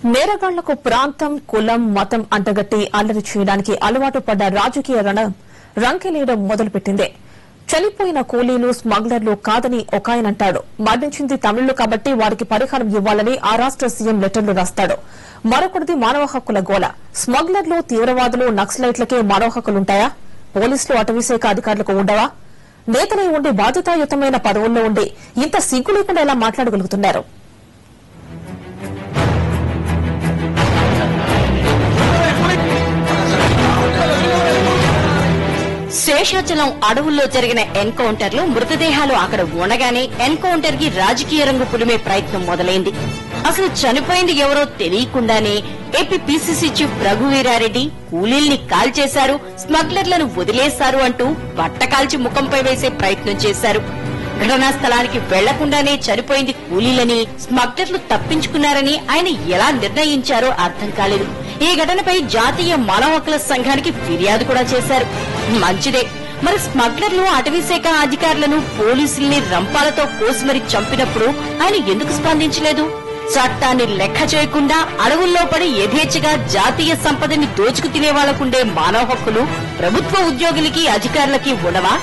నేరగాళ్లకు ప్రాంతం, కులం, మతం అంటగట్టి అల్లరి చేయడానికి అలవాటు పడ్డ రాజకీయ రణం రంకెలేయడం మొదలుపెట్టింది. చనిపోయిన కూలీలు స్మగ్లర్లు కాదని ఒకాయనంటాడు. మరణించింది తమిళులు కాబట్టి వారికి పరిహారం ఇవ్వాలని ఆ రాష్ట సీఎం లెటర్లు రాస్తాడు. మరొకటిది మానవ హక్కుల గోల. స్మగ్లర్లు, తీవ్రవాదులు, నక్సలైట్లకే మానవ హక్కులుంటాయా? పోలీసులు, అటవీశాఖ అధికారులకు ఉండవా? నేతలై ఉండి బాధ్యతాయుతమైన పదవుల్లో ఉండి ఇంత సిగ్గు లేకుండా ఎలా మాట్లాడగలుగుతున్నారు? శేషాచలం అడవుల్లో జరిగిన ఎన్కౌంటర్లో మృతదేహాలు అక్కడ ఉండగానే ఎన్కౌంటర్ కి రాజకీయ రంగు పులిమే ప్రయత్నం మొదలైంది. అసలు చనిపోయింది ఎవరో తెలియకుండానే ఏపీ పీసీసీ చీఫ్ రఘువీరారెడ్డి కూలీల్ని కాల్చేశారు, స్మగ్లర్లను వదిలేశారు అంటూ బట్ట కాల్చి ముఖంపై వేసే ప్రయత్నం చేశారు. ఘటనా స్థలానికి వెళ్లకుండానే చనిపోయింది కూలీలని, స్మగ్లర్లు తప్పించుకున్నారని ఆయన ఎలా నిర్ణయించారో అర్థం కాలేదు. ఈ ఘటనపై జాతీయ మానవ హక్కుల సంఘానికి ఫిర్యాదు కూడా చేశారు. మంచిదే, మరి స్మగ్లర్లు, అటవీశాఖ అధికారులను, పోలీసుల్ని రంపాలతో కోసి మరీ చంపినప్పుడు ఆయన ఎందుకు స్పందించలేదు? చట్టాన్ని లెక్క చేయకుండా అడవుల్లో పడి యథేచ్ఛగా జాతీయ సంపదని దోచుకు తినే వాళ్లకుండే మానవ హక్కులు ప్రభుత్వ ఉద్యోగులకి, అధికారులకి ఉండవా?